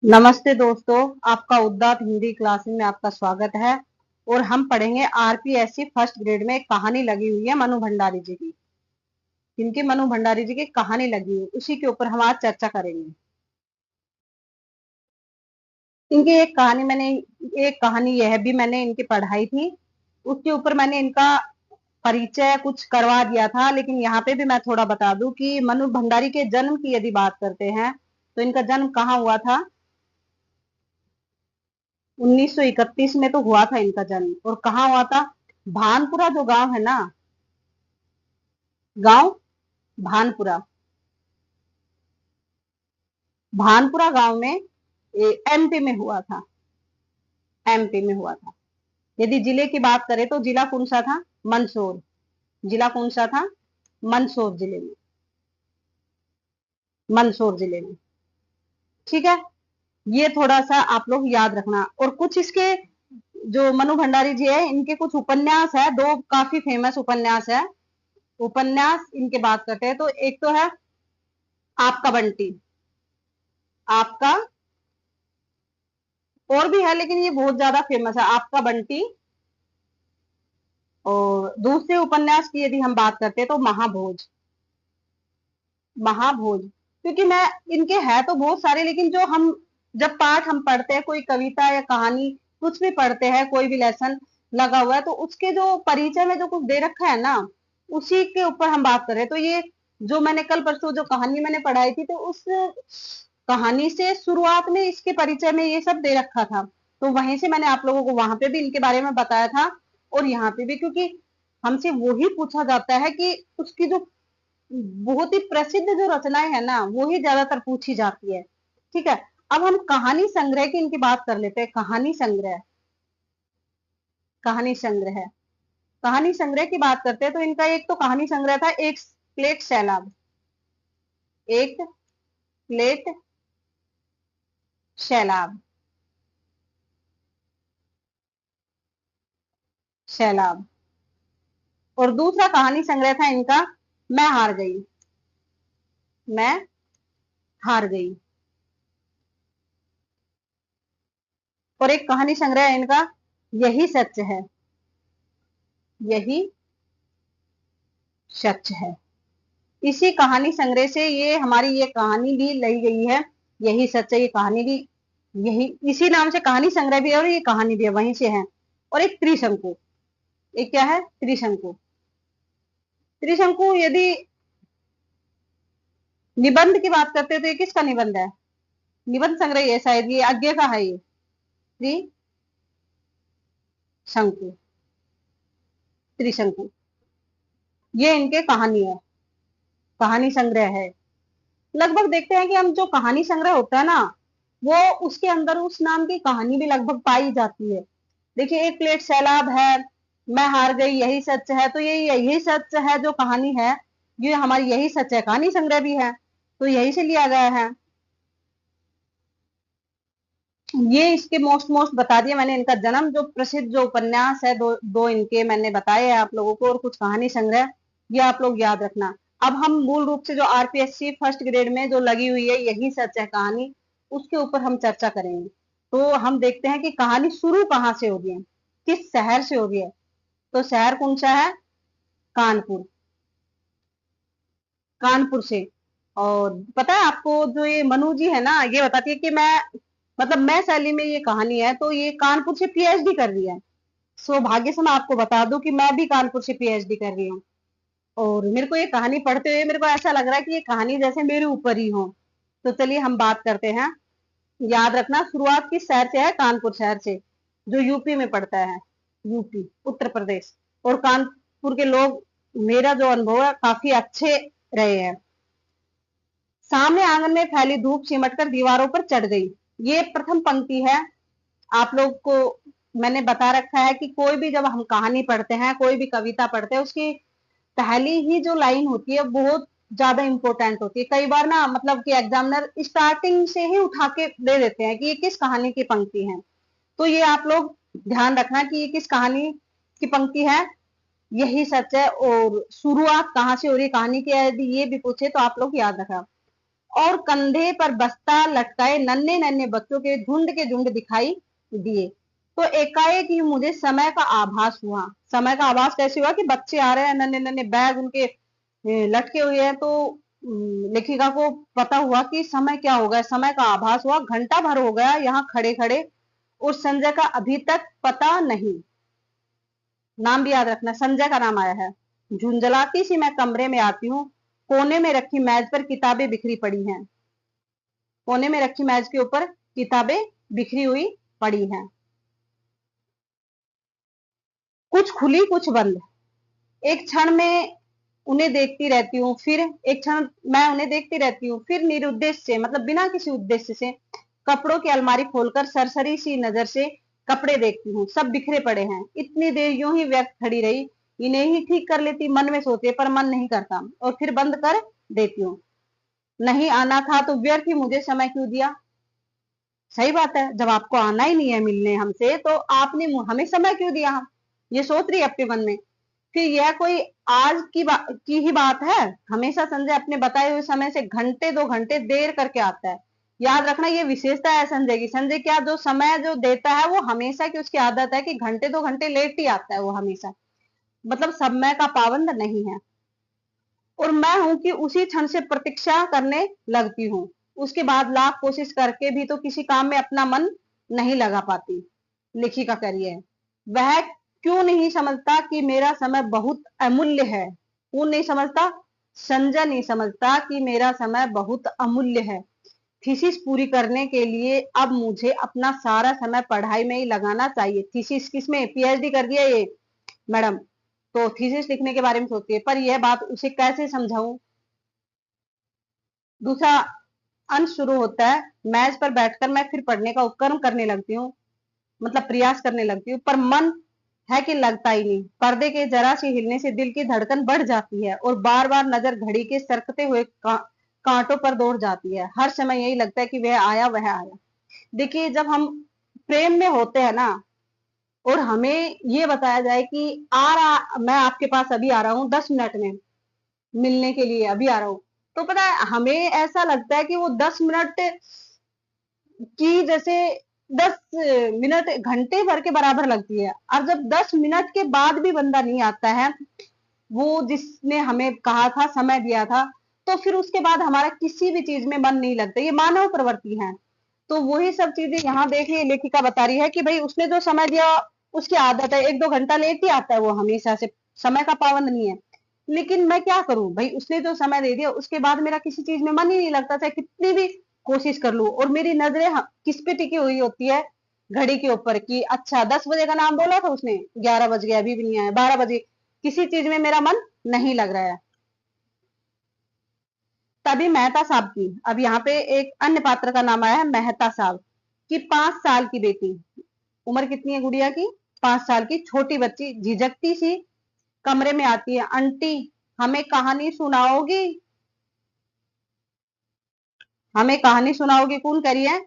नमस्ते दोस्तों, आपका उद्दात हिंदी क्लास में आपका स्वागत है। और हम पढ़ेंगे आरपीएससी फर्स्ट ग्रेड में एक कहानी लगी हुई है मनु भंडारी जी की। जिनकी मनु भंडारी जी की कहानी लगी हुई उसी के ऊपर हम आज चर्चा करेंगे। इनकी एक कहानी यह भी मैंने इनकी पढ़ाई थी, उसके ऊपर मैंने इनका परिचय कुछ करवा दिया था। लेकिन यहाँ पे भी मैं थोड़ा बता दूं कि मनु भंडारी के जन्म की यदि बात करते हैं तो इनका जन्म कहाँ हुआ था। 1931 में तो हुआ था इनका जन्म। और कहाँ हुआ था? भानपुरा जो गांव है ना, गांव भानपुरा, भानपुरा गांव में एमपी में हुआ था। एमपी में हुआ था। यदि जिले की बात करें तो जिला कौन सा था? मंदसौर। जिला कौन सा था? मंदसौर जिले में। मंदसौर जिले में। ठीक है, ये थोड़ा सा आप लोग याद रखना। और कुछ इसके जो मनु भंडारी जी है, इनके कुछ उपन्यास है, दो काफी फेमस उपन्यास है। उपन्यास इनके बात करते हैं तो एक तो है आपका बंटी। आपका और भी है लेकिन ये बहुत ज्यादा फेमस है, आपका बंटी। और दूसरे उपन्यास की यदि हम बात करते हैं तो महाभोज। महाभोज, क्योंकि मैं इनके है तो बहुत सारे, लेकिन जो हम जब पाठ हम पढ़ते हैं, कोई कविता या कहानी कुछ भी पढ़ते हैं, कोई भी लेसन लगा हुआ है तो उसके जो परिचय में जो कुछ दे रखा है ना, उसी के ऊपर हम बात कर रहे हैं। तो ये जो मैंने कल परसों जो कहानी मैंने पढ़ाई थी तो उस कहानी से शुरुआत में इसके परिचय में ये सब दे रखा था। तो वहीं से मैंने आप लोगों को वहां पे भी इनके बारे में बताया था और यहाँ पे भी, क्योंकि हमसे वही पूछा जाता है कि उसकी जो बहुत ही प्रसिद्ध जो रचनाएं है ना, वो ही ज्यादातर पूछी जाती है। ठीक है, अब हम कहानी संग्रह की इनकी बात कर लेते हैं। कहानी संग्रह, कहानी संग्रह, कहानी संग्रह की बात करते हैं तो इनका एक तो कहानी संग्रह था, एक प्लेट सैलाब। एक प्लेट सैलाब, सैलाब। और दूसरा कहानी संग्रह था इनका मैं हार गई। मैं हार गई। और एक कहानी संग्रह है इनका यही सच है। यही सच है। इसी कहानी संग्रह से ये हमारी ये कहानी भी ली गई है, यही सच है। ये कहानी भी यही इसी नाम से कहानी संग्रह भी है और ये कहानी भी है, वहीं से है। और एक त्रिशंकु, एक क्या है? त्रिशंकु। त्रिशंकु यदि निबंध की बात करते हैं तो ये किसका निबंध है? निबंध संग्रह है शायद, ये आज्ञा का है ये त्रिशंकु। त्रिशंकु ये इनके कहानी है, कहानी संग्रह है। लगभग देखते हैं कि हम जो कहानी संग्रह होता है ना, वो उसके अंदर उस नाम की कहानी भी लगभग पाई जाती है। देखिए, एक प्लेट सैलाब है, मैं हार गई, यही सच है। तो ये यही सच है जो कहानी है, ये हमारी यही सच है कहानी संग्रह भी है, तो यही से लिया गया है। ये इसके मोस्ट मोस्ट बता दिया मैंने। इनका जन्म, जो प्रसिद्ध जो उपन्यास है, दो दो इनके मैंने बताए हैं आप लोगों को, और कुछ कहानी संग्रह, ये आप लोग याद रखना। अब हम मूल रूप से जो आरपीएससी फर्स्ट ग्रेड में जो लगी हुई है यही सच है कहानी, उसके ऊपर हम चर्चा करेंगे। तो हम देखते हैं कि कहानी शुरू कहाँ से हो रही है, किस शहर से हो रही है। तो शहर कौन सा है? कानपुर। कानपुर से। और पता है आपको, जो ये मनु जी है ना, ये बताती है कि मैं, मतलब मैं शैली में ये कहानी है, तो ये कानपुर से पीएचडी कर रही है। सौभाग्य से मैं आपको बता दूं कि मैं भी कानपुर से पीएचडी कर रही हूँ। और मेरे को ये कहानी पढ़ते हुए मेरे को ऐसा लग रहा है कि ये कहानी जैसे मेरे ऊपर ही हो। तो चलिए हम बात करते हैं। याद रखना, शुरुआत किस शहर से है? कानपुर शहर से, जो यूपी में पड़ता है। यूपी, उत्तर प्रदेश। और कानपुर के लोग, मेरा जो अनुभव है, काफी अच्छे रहे हैं। सामने आंगन में फैली धूप सिमटकर दीवारों पर चढ़ गई। ये प्रथम पंक्ति है। आप लोग को मैंने बता रखा है कि कोई भी जब हम कहानी पढ़ते हैं, कोई भी कविता पढ़ते हैं, उसकी पहली ही जो लाइन होती है बहुत ज्यादा इंपॉर्टेंट होती है। कई बार ना, मतलब कि एग्जामिनर स्टार्टिंग से ही उठा के दे देते हैं कि ये किस कहानी की पंक्ति है। तो ये आप लोग ध्यान रखना कि ये किस कहानी की पंक्ति है। यही सच है। और शुरुआत कहाँ से हो रही है कहानी की, यदि ये भी पूछे तो आप लोग याद रखना। और कंधे पर बस्ता लटकाए नन्हे नन्हे बच्चों के झुंड दिखाई दिए। तो एकाएक ही मुझे समय का आभास हुआ। समय का आभास कैसे हुआ कि बच्चे आ रहे हैं, नन्हे नन्हे बैग उनके लटके हुए हैं। तो लेखिका को पता हुआ कि समय क्या हो गया, समय का आभास हुआ, घंटा भर हो गया यहाँ खड़े खड़े और संजय का अभी तक पता नहीं। नाम भी याद रखना, संजय का नाम आया है। झुंझलाती सी मैं कमरे में आती हूँ। कोने में रखी मेज पर किताबें बिखरी पड़ी हैं। कोने में रखी मेज के ऊपर किताबें बिखरी हुई पड़ी हैं, कुछ खुली कुछ बंद। एक क्षण में उन्हें देखती रहती हूँ, फिर एक क्षण मैं उन्हें देखती रहती हूँ, फिर निरुद्देश्य से, मतलब बिना किसी उद्देश्य से कपड़ों की अलमारी खोलकर सरसरी सी नजर से कपड़े देखती हूँ। सब बिखरे पड़े हैं। इतनी देर यूं ही व्यर्थ खड़ी रही। इन्हें ही ठीक कर लेती, मन में सोचे, पर मन नहीं करता और फिर बंद कर देती हूँ। नहीं आना था तो व्यर्थ ही मुझे समय क्यों दिया। सही बात है, जब आपको आना ही नहीं है मिलने हमसे तो आपने हमें समय क्यों दिया। हम ये सोच रही है अपने मन में। फिर यह कोई आज की ही बात है। हमेशा संजय अपने बताए हुए समय से घंटे 2 घंटे देर करके आता है। याद रखना, ये विशेषता है संजय की। संजय क्या जो समय जो देता है वो हमेशा की उसकी आदत है कि घंटे 2 घंटे लेट ही आता है वो हमेशा, मतलब समय का पाबंद नहीं है। और मैं हूं कि उसी क्षण से प्रतीक्षा करने लगती हूँ। उसके बाद लाख कोशिश करके भी तो किसी काम में अपना मन नहीं लगा पाती। लेखिका कह रही है, वह क्यों नहीं समझता कि मेरा समय बहुत अमूल्य है। कौन नहीं समझता? संजय नहीं समझता कि मेरा समय बहुत अमूल्य है। थीसिस पूरी करने के लिए अब मुझे अपना सारा समय पढ़ाई में ही लगाना चाहिए। थीसिस किसमें? पीएचडी कर दिया ये मैडम, तो थीसिस लिखने के बारे में सोचती है। पर यह बात उसे कैसे समझाऊं। दूसरा अंश शुरू होता है। मेज पर बैठकर मैं फिर पढ़ने का उपक्रम करने लगती हूँ, मतलब प्रयास करने लगती हूँ, पर मन है कि लगता ही नहीं। पर्दे के जरा सी हिलने से दिल की धड़कन बढ़ जाती है और बार बार नजर घड़ी के सरकते हुए कांटों पर दौड़ जाती है। हर समय यही लगता है कि वह आया वह आया। देखिए, जब हम प्रेम में होते हैं ना और हमें ये बताया जाए कि आ रहा, मैं आपके पास अभी आ रहा हूँ 10 मिनट में मिलने के लिए, अभी आ रहा हूँ, तो पता है हमें ऐसा लगता है कि वो 10 मिनट की जैसे 10 मिनट घंटे भर के बराबर लगती है। और जब 10 मिनट के बाद भी बंदा नहीं आता है, वो जिसने हमें कहा था, समय दिया था, तो फिर उसके बाद हमारा किसी भी चीज में मन नहीं लगता। ये मानव प्रवृत्ति है। तो वही सब चीजें यहाँ देखिए लेखिका बता रही है कि भाई उसने जो समय दिया उसकी आदत है, 1-2 घंटा लेट ही आता है वो हमेशा से, समय का पाबंद नहीं है। लेकिन मैं क्या करूं भाई, उसने जो समय दे दिया उसके बाद मेरा किसी चीज में मन ही नहीं लगता, चाहे कितनी भी कोशिश कर लूं। और मेरी नजरें किस पे टिकी हुई होती है? घड़ी के ऊपर कि अच्छा 10 बजे का नाम बोला था उसने, 11 बज गया अभी भी नहीं आया, 12 बजे, किसी चीज में मेरा मन नहीं लग रहा है। तभी मेहता साहब की, अब यहाँ पे एक अन्य पात्र का नाम आया है, मेहता साहब की 5 साल की बेटी, उम्र कितनी है गुड़िया की? 5 साल की छोटी बच्ची झिझकती सी कमरे में आती है। आंटी, हमें कहानी सुनाओगी? हमें कहानी सुनाओगी कौन कह रही है?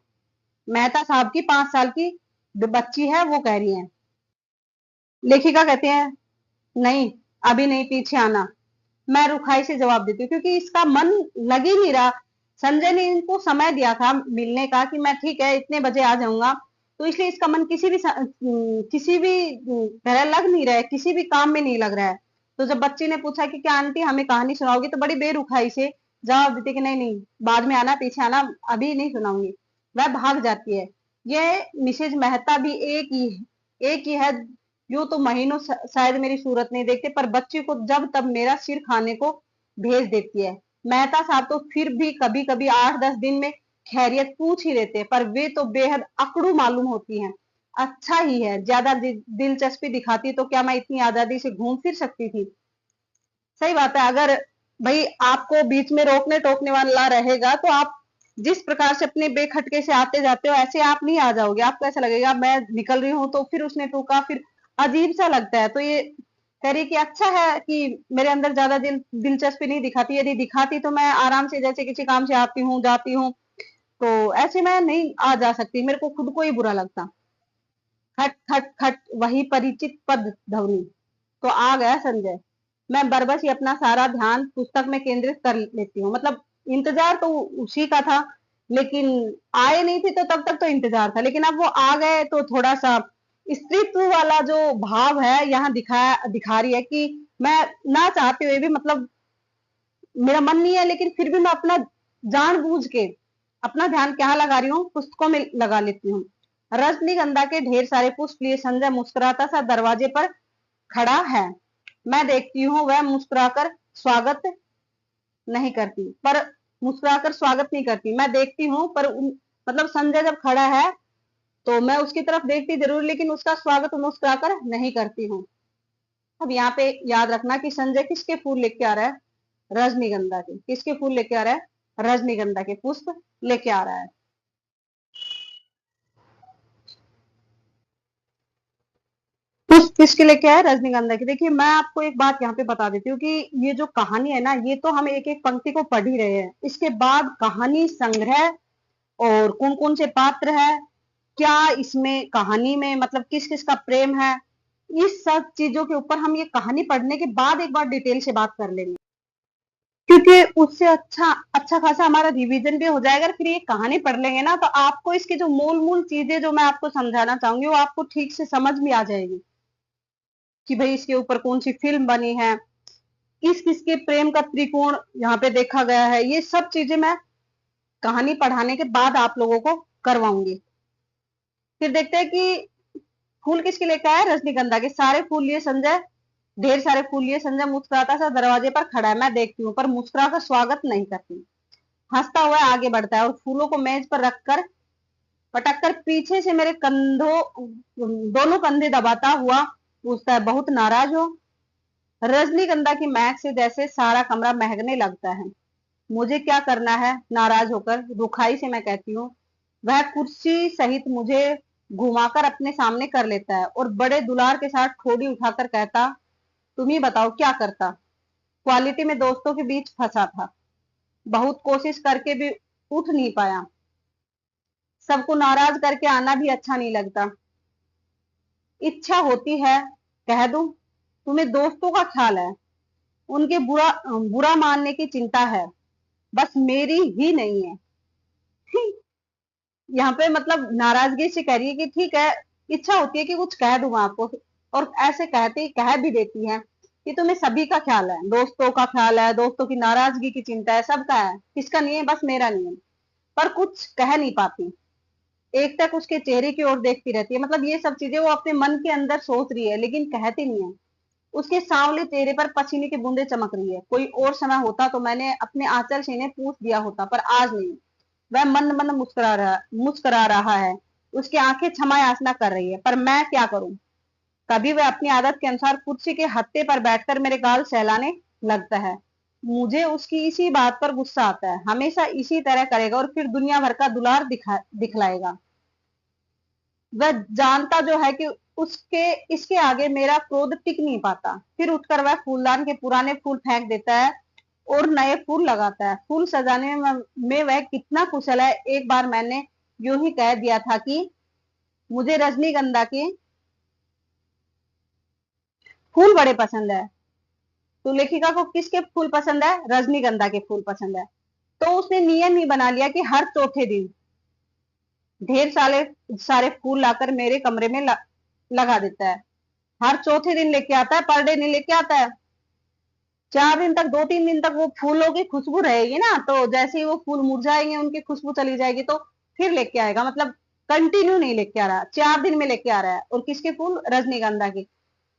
मेहता साहब की 5 साल की बच्ची है वो कह रही है। लेखिका कहते हैं, नहीं, अभी नहीं, पीछे आना। मैं रुखाई से जवाब देती हूँ क्योंकि इसका मन लग ही नहीं रहा। संजय ने इनको समय दिया था मिलने का कि मैं ठीक है इतने बजे आ जाऊंगा, तो इसलिए इसका मन किसी भी तरह लग नहीं रहा है, किसी भी काम में नहीं लग रहा है। तो जब बच्ची ने पूछा कि क्या आंटी हमें कहानी सुनाओगी, तो बड़ी बेरुखाई से जवाब देती कि नहीं नहीं, बाद में आना, पीछे आना, अभी नहीं सुनाऊंगी। वह भाग जाती है। ये मिसेज मेहता भी एक ही है जो तो महीनों शायद मेरी सूरत नहीं देखते, पर बच्ची को जब तब मेरा सिर खाने को भेज देती है। मेहता साहब तो फिर भी कभी कभी 8-10 दिन में खैरियत पूछ ही लेते हैं, पर वे तो बेहद अकड़ू मालूम होती हैं। अच्छा ही है, ज्यादा दिलचस्पी दिखाती तो क्या मैं इतनी आजादी से घूम फिर सकती थी। सही बात है, अगर भाई आपको बीच में रोकने टोकने वाला रहेगा तो आप जिस प्रकार से अपने बेखटके से आते जाते हो ऐसे आप नहीं आ जाओगे। आपको ऐसा लगेगा मैं निकल रही हूँ तो फिर उसने टोका, फिर अजीब सा लगता है। तो ये कह रही कि अच्छा है कि मेरे अंदर ज्यादा दिलचस्पी नहीं दिखाती, यदि दिखाती तो मैं आराम से जैसे किसी काम से आती हूँ जाती हूँ, तो ऐसे मैं नहीं आ जा सकती, मेरे को खुद को ही बुरा लगता। खट खट खट, वही परिचित पद ध्वनि। तो आ गया संजय। मैं बरबस ही अपना सारा ध्यान पुस्तक में केंद्रित कर लेती हूँ, मतलब इंतजार तो उसी का था, लेकिन आए नहीं थे तो तब तक तो इंतजार था, लेकिन अब वो आ गए तो थोड़ा सा स्त्रीत्व वाला जो भाव है यहाँ दिखा रही है कि मैं ना चाहते हुए भी, मतलब मेरा मन नहीं है लेकिन फिर भी मैं अपना जानबूझ के अपना ध्यान क्या लगा रही हूँ, पुस्तकों में लगा लेती हूँ। रजनीगंधा के ढेर सारे पुष्प लिए संजय मुस्कुराता सा दरवाजे पर खड़ा है। मैं देखती हूँ वह मुस्कुराकर स्वागत नहीं करती, पर मुस्कुराकर स्वागत नहीं करती, मैं देखती हूँ पर मतलब संजय जब खड़ा है तो मैं उसकी तरफ देखती जरूर, लेकिन उसका स्वागत मुस्कुराकर नहीं करती हूँ। अब यहाँ पे याद रखना कि संजय किसके फूल लेके आ रहा है, रजनीगंधा के। किसके फूल लेके आ रहा है, रजनीगंधा के पुष्प लेके आ रहा है। पुष्प किसके लेके आया, रजनीगंधा की। देखिए मैं आपको एक बात यहाँ पे बता देती हूँ कि ये जो कहानी है ना, ये तो हम एक एक पंक्ति को पढ़ ही रहे हैं, इसके बाद कहानी संग्रह और कौन कौन से पात्र है, क्या इसमें कहानी में मतलब किस किस का प्रेम है, इस सब चीजों के ऊपर हम ये कहानी पढ़ने के बाद एक बार डिटेल से बात कर लेंगे, क्योंकि उससे अच्छा अच्छा खासा हमारा रिवीजन भी हो जाएगा। फिर ये कहानी पढ़ लेंगे ना तो आपको इसकी जो मूल मूल चीजें जो मैं आपको समझाना चाहूंगी वो आपको ठीक से समझ में आ जाएगी कि भाई इसके ऊपर कौन सी फिल्म बनी है, किस किस के प्रेम का त्रिकोण यहाँ पे देखा गया है, ये सब चीजें मैं कहानी पढ़ाने के बाद आप लोगों को करवाऊंगी। फिर देखते हैं कि फूल किसके लेकर आया, रजनीगंधा के। सारे फूल लिए संजय, ढेर सारे फूल लिए संजय मुस्कुराता सा दरवाजे पर खड़ा है। मैं देखती हूँ पर मुस्कुरा कर स्वागत नहीं करती। हंसता हुआ आगे बढ़ता है और फूलों को मेज पर रखकर पटक कर पीछे से मेरे कंधों, दोनों कंधे दबाता हुआ पूछता है, बहुत नाराज हो। रजनीगंधा की महक से जैसे सारा कमरा महकने लगता है। मुझे क्या करना है नाराज होकर, रुखाई से मैं कहती हूँ। वह कुर्सी सहित मुझे घुमाकर अपने सामने कर लेता है और बड़े दुलार के साथ ठोड़ी उठाकर कहता, तुम ही बताओ क्या करता। क्वालिटी में दोस्तों के बीच फंसा था, बहुत कोशिश करके भी उठ नहीं पाया। सबको नाराज करके आना भी अच्छा नहीं लगता। इच्छा होती है कह दूं, तुम्हें दोस्तों का ख्याल है, उनके बुरा बुरा मानने की चिंता है, बस मेरी ही नहीं है। यहाँ पे मतलब नाराजगी से कह रही है कि ठीक है, इच्छा होती है कि कुछ कह दूं आपको, और ऐसे कहती कह भी देती है कि तुम्हें सभी का ख्याल है, दोस्तों का ख्याल है, दोस्तों की नाराजगी की चिंता है, सबका है, किसका नहीं है, बस मेरा नहीं है। पर कुछ कह नहीं पाती, एक तक उसके चेहरे की ओर देखती रहती है। मतलब ये सब चीजें वो अपने मन के अंदर सोच रही है लेकिन कहती नहीं है। उसके सांवले चेहरे पर पसीने की बूंदें चमक रही है। कोई और समय होता तो मैंने अपने आंचल से इन्हें पूछ दिया होता, पर आज नहीं। वह मन मन मुस्कुरा रहा है। उसकी आंखें क्षमा याचना कर रही है, पर मैं क्या करूं। कभी वह अपनी आदत के अनुसार कुर्सी के हत्थे पर बैठकर मेरे गाल सहलाने लगता है। मुझे उसकी इसी बात पर गुस्सा आता है, हमेशा इसी तरह करेगा और फिर दुनिया भर का दुलार दिखलाएगा। वह जानता जो है कि उसके इसके आगे मेरा क्रोध टिक नहीं पाता। फिर उठकर वह फूलदान के पुराने फूल फेंक देता है और नए फूल लगाता है। फूल सजाने में वह कितना कुशल है। एक बार मैंने यूं ही कह दिया था कि मुझे रजनीगंधा के फूल बड़े पसंद है। तो लेखिका को किसके फूल पसंद है, रजनीगंधा के फूल पसंद है। तो उसने नियम ही बना लिया कि हर चौथे दिन ढेर सारे सारे फूल लाकर मेरे कमरे में लगा देता है। हर चौथे दिन लेके आता है, पर डे नहीं लेके आता है। 4 दिन तक, 2-3 दिन तक वो फूलों की खुशबू रहेगी ना, तो जैसे ही वो फूल मुरझाएंगे उनकी खुशबू चली जाएगी तो फिर लेके आएगा। मतलब कंटिन्यू नहीं लेके आ रहा, 4 दिन में लेके आ रहा है। और किसके फूल, रजनीगंधा के।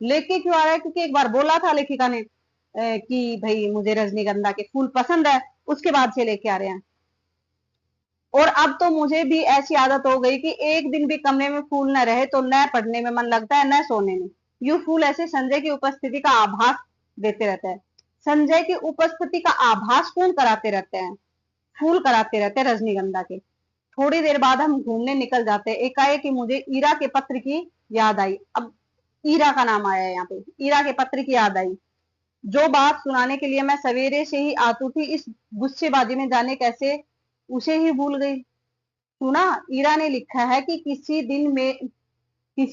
लेके क्यों आ रहा है, क्योंकि एक बार बोला था लेखिका ने कि भाई मुझे रजनीगंधा के फूल पसंद है, उसके बाद से लेके आ रहे हैं। और अब तो मुझे भी ऐसी आदत हो गई कि एक दिन भी कमरे में फूल न रहे तो न पढ़ने में मन लगता है न सोने में। यूं फूल ऐसे संजय की उपस्थिति का आभास देते रहते हैं। संजय की उपस्थिति का आभास कौन कराते रहते हैं, फूल कराते रहते हैं रजनीगंधा के। थोड़ी देर बाद हम घूमने निकल जाते हैं। एकाएक ही मुझे ईरा के पत्र की याद आई। अब ईरा का नाम आया है यहाँ पे, ईरा के पत्र की याद आई, जो बात सुनाने के लिए मैं सवेरे से ही आतुर थी। इस गुस्सेबाजी में जाने कैसे उसे ही भूल गई। सुना, ईरा ने लिखा है कि किसी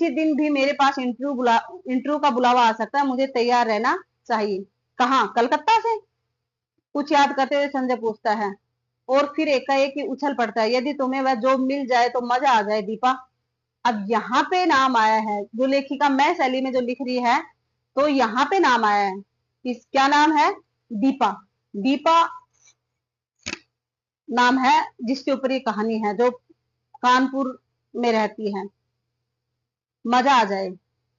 दिन भी मेरे पास इंटरव्यू का बुलावा आ सकता है, मुझे तैयार रहना चाहिए। कहाँ, कलकत्ता से? कुछ याद करते हुए संजय पूछता है। और फिर एकाएक ही उछल पड़ता है, यदि तुम्हें वह जॉब मिल जाए तो मजा आ जाए दीपा। अब यहाँ पे नाम आया है, जो लेखिका मैं शैली में जो लिख रही है, तो यहाँ पे नाम आया है, किस क्या नाम है? दीपा। दीपा नाम है जिसके ऊपर ये कहानी है, जो कानपुर में रहती है। मजा आ जाए।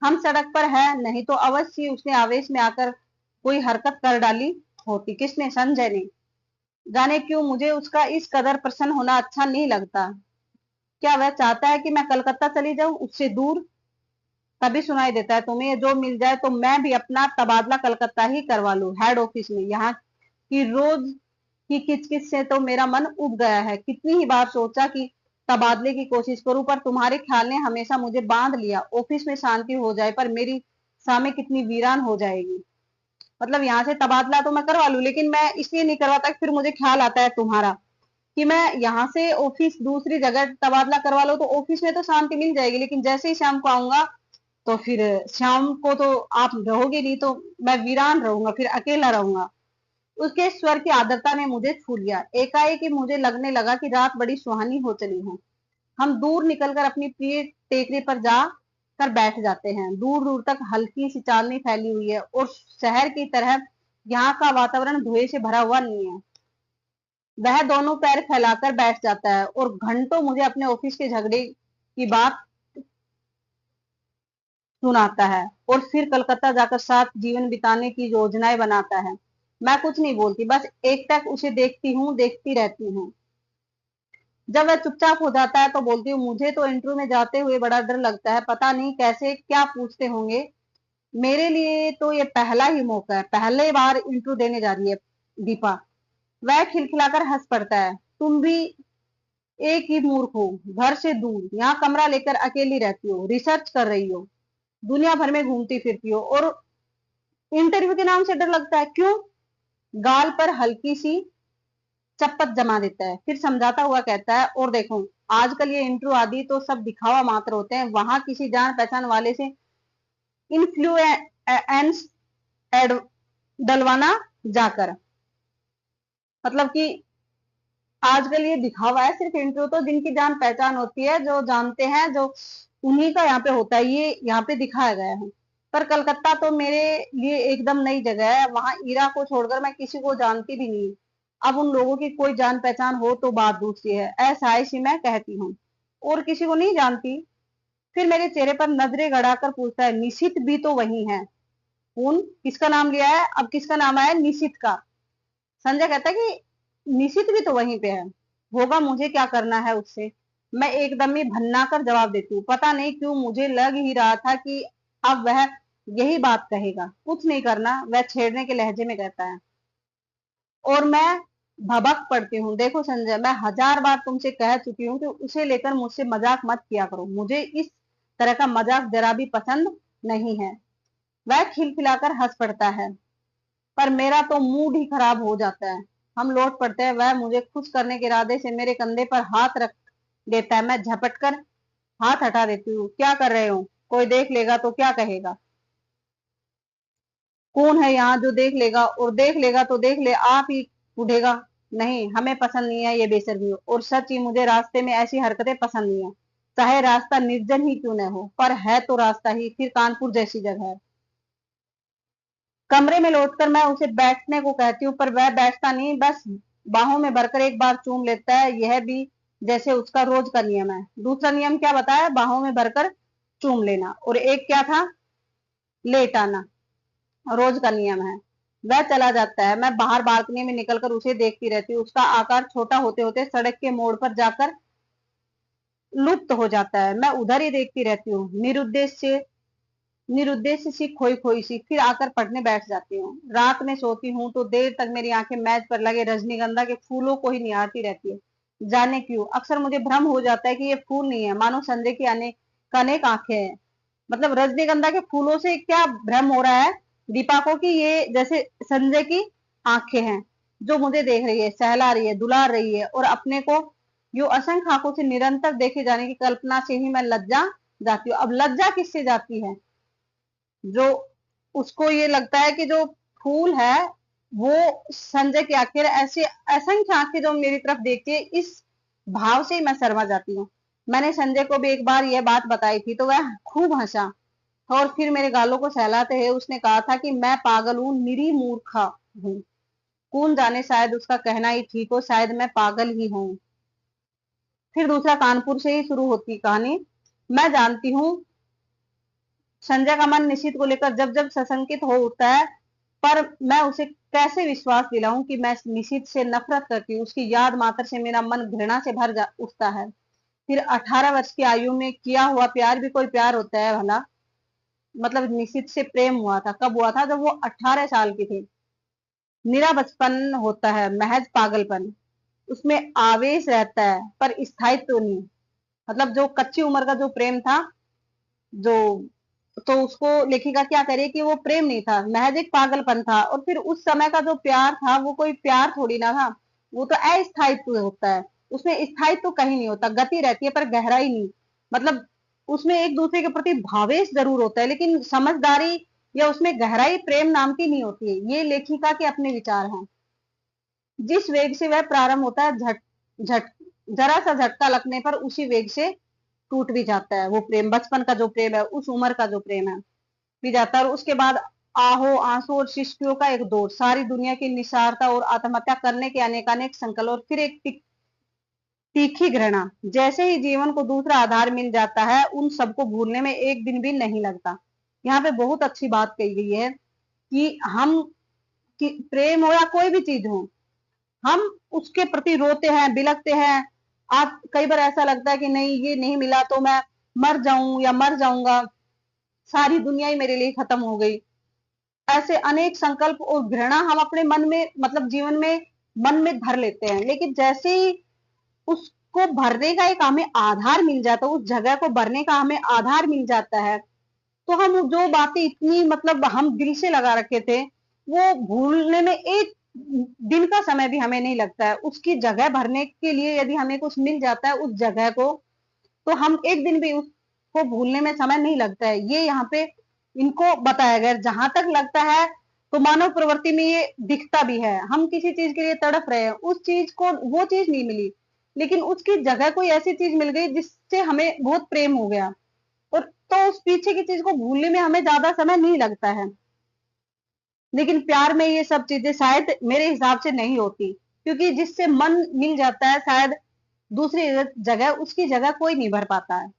हम सड़क पर है, नहीं तो अवश्य ही उसने आवेश में आकर कोई हरकत कर डाली होती। किसने? संजय ने। जाने क्यों मुझे उसका इस कदर प्रसन्न होना अच्छा नहीं लगता। क्या वह चाहता है कि मैं कलकत्ता चली जाऊं, उससे दूर? तभी सुनाई देता है, तुम्हें जो मिल जाए तो मैं भी अपना तबादला कलकत्ता ही करवा लूं, हेड ऑफिस में। यहाँ की रोज की किचकिच से तो मेरा मन उब गया है। कितनी ही बार सोचा कि तबादले की कोशिश करूं, पर तुम्हारे ख्याल ने हमेशा मुझे बांध लिया। ऑफिस में शांति हो जाए, पर मेरी सामने कितनी वीरान हो जाएगी। मतलब यहाँ से तबादला तो मैं करवा लूं, लेकिन मैं इसलिए नहीं करवाता कि फिर मुझे ख्याल आता है तुम्हारा, कि मैं यहाँ से ऑफिस दूसरी जगह तबादला करवा लो तो ऑफिस में तो शांति मिल जाएगी, लेकिन जैसे ही शाम को आऊंगा तो फिर शाम को तो आप रहोगे नहीं, तो मैं वीरान रहूंगा, फिर अकेला रहूंगा। उसके स्वर की आर्द्रता ने मुझे छू लिया। एकाएक ही मुझे लगने लगा कि रात बड़ी सुहानी हो चली है। हम दूर निकलकर अपनी प्रिय टेकरी पर जा कर बैठ जाते हैं। दूर दूर तक हल्की सी चांदनी फैली हुई है, और शहर की तरह यहाँ का वातावरण धुएं से भरा हुआ नहीं है। वह दोनों पैर फैलाकर बैठ जाता है और घंटों मुझे अपने ऑफिस के झगड़े की बात सुनाता है, और फिर कलकत्ता जाकर साथ जीवन बिताने की योजनाएं बनाता है। मैं कुछ नहीं बोलती, बस एक टक उसे देखती हूँ, देखती रहती हूँ। जब वह चुपचाप हो जाता है तो बोलती हूँ, मुझे तो इंटरव्यू में जाते हुए बड़ा डर लगता है, पता नहीं कैसे क्या पूछते होंगे। मेरे लिए तो ये पहला ही मौका है, पहले बार इंटरव्यू देने जा रही है दीपा। वह खिलखिलाकर हंस पड़ता है। तुम भी एक ही मूर्ख हो, घर से दूर, यहाँ कमरा लेकर अकेली रहती हो, रिसर्च कर रही हो, दुनिया भर में घूमती फिरती हो, और इंटरव्यू के नाम से डर लगता है, क्यों? गाल पर हल्की सी चप्पत जमा देता है, फिर समझाता हुआ कहता है, और देखो, आजकल ये इंटरव्यू आदि तो सब दिखावा मात्र होते हैं। वहां किसी जान पहचान वाले से इन्फ्लुएंस डलवाना जाकर, मतलब कि आजकल ये दिखावा है सिर्फ। इंटरव्यू तो जिनकी जान पहचान होती है, जो जानते हैं, जो उन्हीं का यहाँ पे होता है, ये यहाँ पे दिखाया गया है। पर कलकत्ता तो मेरे लिए एकदम नई जगह है, वहां ईरा को छोड़कर मैं किसी को जानती भी नहीं। अब उन लोगों की कोई जान पहचान हो तो बात दूसरी है, ऐसा ऐसी मैं कहती हूँ, और किसी को नहीं जानती। फिर मेरे चेहरे पर नजरें गड़ाकर पूछता है, निशित भी तो वही है? कौन? किसका नाम लिया है? अब किसका नाम आया? निशित का। संजय कहता है कि निशित भी तो वहीं पे है, होगा, मुझे क्या करना है उससे। मैं एकदम ही भन्ना कर जवाब देती हूँ, पता नहीं क्यों मुझे लग ही रहा था कि अब वह यही बात कहेगा। कुछ नहीं करना, वह छेड़ने के लहजे में कहता है, और मैं भबक पड़ती हूँ। देखो संजय, मैं हजार बार तुमसे कह चुकी हूँ कि उसे लेकर मुझसे मजाक मत किया करो, मुझे इस तरह का मजाक जरा भी पसंद नहीं है। वह खिलखिलाकर हंस पड़ता है, पर मेरा तो मूड ही खराब हो जाता है। हम लौट पड़ते हैं। वह मुझे खुश करने के इरादे से मेरे कंधे पर हाथ रख देता है। मैं झपट कर हाथ हटा देती हूँ। क्या कर रहे हो? कोई देख लेगा तो क्या कहेगा? कौन है यहाँ जो देख लेगा? और देख लेगा तो देख ले, आप ही उठेगा। नहीं, हमें पसंद नहीं है ये बेशर्मी, और सच ही मुझे रास्ते में ऐसी हरकतें पसंद नहीं है, चाहे रास्ता निर्जन ही क्यों न हो, पर है तो रास्ता ही, फिर कानपुर जैसी जगह है। कमरे में लौटकर मैं उसे बैठने को कहती हूँ, पर वह बैठता नहीं, बस बाहों में भरकर एक बार चूम लेता है। यह भी जैसे उसका रोज का नियम है। दूसरा नियम क्या बताया? बाहों में भरकर चूम लेना। और एक क्या था? लेट आना। रोज का नियम है। वह चला जाता है। मैं बाहर बालकनी में निकलकर उसे देखती रहती हूँ। उसका आकार छोटा होते होते सड़क के मोड़ पर जाकर लुप्त हो जाता है। मैं उधर ही देखती रहती हूँ, निरुद्देश्य सी, खोई खोई सी। फिर आकर पढ़ने बैठ जाती हूँ। रात में सोती हूँ तो देर तक मेरी आंखें मेज पर लगे रजनीगंधा के फूलों को ही निहारती रहती है। जाने क्यों अक्सर मुझे भ्रम हो जाता है कि ये फूल नहीं है, मानो संजय की अनेक आंखें हैं। मतलब रजनीगंधा के फूलों से क्या भ्रम हो रहा है दीपा को, कि ये जैसे संजय की आंखें हैं, जो मुझे देख रही है, सहला रही है, दुलार रही है, और अपने को यूं असंख्य आंखों से निरंतर देखे जाने की कल्पना से ही मैं लज्जा जाती हूँ। अब लज्जा किससे जाती है? जो उसको ये लगता है कि जो फूल है वो संजय की आखिर ऐसे असंख्य आंखें जो मेरी तरफ देखती है, इस भाव से ही मैं शर्मा जाती हूँ। मैंने संजय को भी एक बार यह बात बताई थी तो वह खूब हंसा और फिर मेरे गालों को सहलाते हुए उसने कहा था कि मैं पागल हूँ, निरी मूर्खा हूँ। कौन जाने, शायद उसका कहना ही ठीक हो, शायद मैं पागल ही हूँ। फिर दूसरा कानपुर से ही शुरू होती कहानी। मैं जानती हूँ संजय का मन निशित को लेकर जब जब सशंकित हो उठता है, पर मैं उसे कैसे विश्वास दिलाऊं कि मैं निशित से नफरत करती हूँ। उसकी याद मात्र से मेरा मन घृणा से भर जा उठता है। फिर 18 वर्ष की आयु में किया हुआ प्यार भी कोई प्यार होता है भला? मतलब निशित से प्रेम हुआ था, कब हुआ था? जब वो 18 साल की थी। निरा बचपन होता है, महज पागलपन। उसमें आवेश रहता है पर स्थायित्व तो नहीं। मतलब जो कच्ची उम्र का जो प्रेम था, जो, तो उसको लेखिका क्या करे कि वो प्रेम नहीं था, महज एक पागलपन था। और फिर उस समय का जो प्यार था वो कोई प्यार थोड़ी ना था, वो तो अस्थायित्व होता है। उसमें स्थायित्व तो कहीं नहीं होता, गति रहती है पर गहराई नहीं। मतलब उसमें एक दूसरे के प्रति भावेश जरूर होता है, लेकिन समझदारी या उसमें गहराई प्रेम नाम की नहीं होती है। ये लेखिका के अपने विचार हैं। जिस वेग से वह प्रारंभ होता है, झट झट जरा सा झटका लगने पर उसी वेग से टूट भी जाता है वो प्रेम। बचपन का जो प्रेम है, उस उम्र का जो प्रेम है, भी जाता है। और उसके बाद आहो आंसू और शिष्टियों का एक दौर, सारी दुनिया की निसारता और आत्महत्या करने के अनेकानेक संकल्प, और फिर एक तीखी घृणा। जैसे ही जीवन को दूसरा आधार मिल जाता है, उन सबको भूलने में एक दिन भी नहीं लगता। यहाँ पे बहुत अच्छी बात कही गई है कि हम कि प्रेम हो या कोई भी चीज हो, हम उसके प्रति रोते हैं, बिलखते हैं। आप कई बार ऐसा लगता है कि नहीं, ये नहीं मिला तो मैं मर जाऊं या मर जाऊंगा, सारी दुनिया ही मेरे लिए खत्म हो गई। ऐसे अनेक संकल्प और घृणा हम अपने मन में, मतलब जीवन में, मन में भर लेते हैं। लेकिन जैसे ही उसको भरने का एक हमें आधार मिल जाता है, उस जगह को भरने का हमें आधार मिल जाता है, तो हम जो बातें इतनी, मतलब हम दिल से लगा रखे थे, वो भूलने में एक दिन का समय भी हमें नहीं लगता है। उसकी जगह भरने के लिए यदि हमें कुछ मिल जाता है उस जगह को, तो हम एक दिन भी उसको भूलने में समय नहीं लगता है। ये यहाँ पे इनको बताया गया। जहां तक लगता है तो मानव प्रवृत्ति में ये दिखता भी है। हम किसी चीज के लिए तड़प रहे हैं, उस चीज को, वो चीज नहीं मिली, लेकिन उसकी जगह कोई ऐसी चीज मिल गई जिससे हमें बहुत प्रेम हो गया, और तो उस पीछे की चीज को भूलने में हमें ज्यादा समय नहीं लगता है। लेकिन प्यार में ये सब चीजें शायद मेरे हिसाब से नहीं होती, क्योंकि जिससे मन मिल जाता है, शायद दूसरी जगह उसकी जगह कोई नहीं भर पाता है।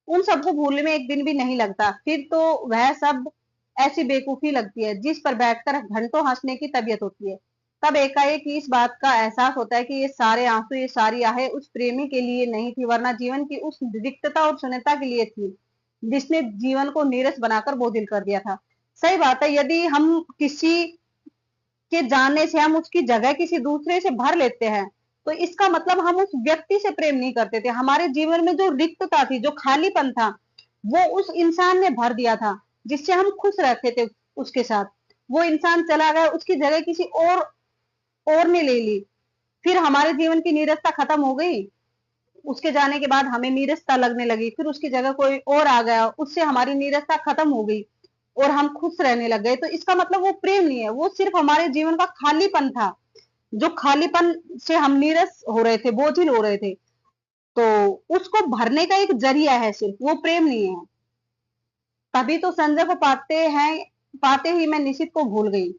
उन सबको भूलने में एक दिन भी नहीं लगता। फिर तो वह सब ऐसी बेवकूफी लगती है जिस पर बैठकर घंटों हंसने की तबीयत होती है। तब एकाएक इस बात का एहसास होता है कि ये सारे आंसू, ये सारी आहें उस प्रेमी के लिए नहीं थी, वरना जीवन की उस रिक्तता और शून्यता के लिए थी जिसने जीवन को नीरस बनाकर बोझिल कर दिया था। सही बात है, यदि हम किसी के जानने से हम उसकी जगह किसी दूसरे से भर लेते हैं, तो इसका मतलब हम उस व्यक्ति से प्रेम नहीं करते थे। हमारे जीवन में जो रिक्तता थी, जो खालीपन था, वो उस इंसान ने भर दिया था जिससे हम खुश रहते थे उसके साथ। वो इंसान चला गया, उसकी जगह किसी और ने ले ली। फिर हमारे जीवन की नीरसता खत्म हो गई। उसके जाने के बाद हमें नीरसता लगने लगी, फिर उसकी जगह कोई और आ गया, उससे हमारी नीरसता खत्म हो गई और हम खुश रहने लग गए। तो इसका मतलब वो प्रेम नहीं है, वो सिर्फ हमारे जीवन का खालीपन था। जो खालीपन से हम नीरस हो रहे थे, बोझिल हो रहे थे, तो उसको भरने का एक जरिया है, सिर्फ वो प्रेम नहीं है। तभी तो संजय को पाते ही मैं निशित को भूल गई।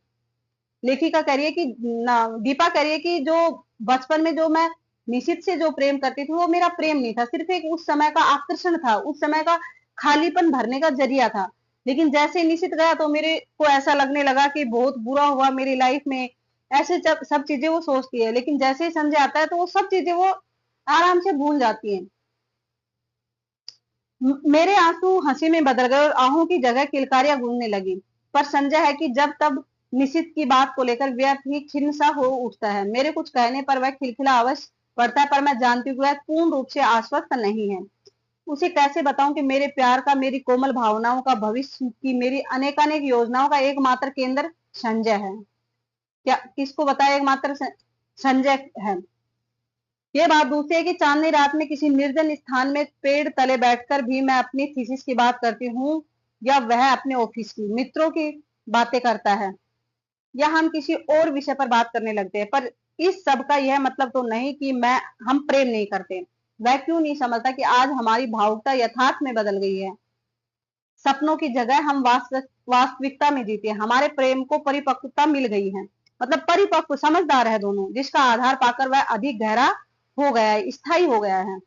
लेखिका कह रही है कि ना, दीपा कह रही है कि जो बचपन में जो मैं निशित से जो प्रेम करती थी, वो मेरा प्रेम नहीं था, सिर्फ एक उस समय का आकर्षण था, उस समय का खालीपन भरने का जरिया था। लेकिन जैसे निशित गया तो मेरे को ऐसा लगने लगा कि बहुत बुरा हुआ मेरी लाइफ में। ऐसे सब चीजें वो सोचती है, लेकिन जैसे ही संजय आता है तो वो सब चीजें वो आराम से भूल जाती है। मेरे आंसू हंसी में बदल गए और आहों की जगह किलकारियां गूंजने लगी। पर संजय है कि जब तब निशित की बात को लेकर व्यर्थ ही खिन्न सा हो उठता है। मेरे कुछ कहने पर वह खिलखिला अवश्य पड़ता है, पर मैं जानती हूँ कि वह पूर्ण रूप से आश्वस्त नहीं है। उसे कैसे बताऊं कि मेरे प्यार का, मेरी कोमल भावनाओं का, भविष्य की मेरी अनेकानेक योजनाओं का एकमात्र केंद्र संजय है। क्या किसको बताया? एकमात्र संजय है। ये बात दूसरी है कि चांदनी रात में किसी निर्जन स्थान में पेड़ तले बैठकर भी मैं अपनी थीसिस की बात करती हूँ, या वह अपने ऑफिस की, मित्रों की बातें करता है। या हम किसी और विषय पर बात करने लगते हैं। पर इस सब का यह मतलब तो नहीं कि हम प्रेम नहीं करते। वह क्यों नहीं समझता कि आज हमारी भावुकता यथार्थ में बदल गई है। सपनों की जगह हम वास्तविकता में जीते हैं। हमारे प्रेम को परिपक्वता मिल गई है, मतलब परिपक्व समझदार है दोनों, जिसका आधार पाकर वह अधिक गहरा हो गया है, स्थायी हो गया है।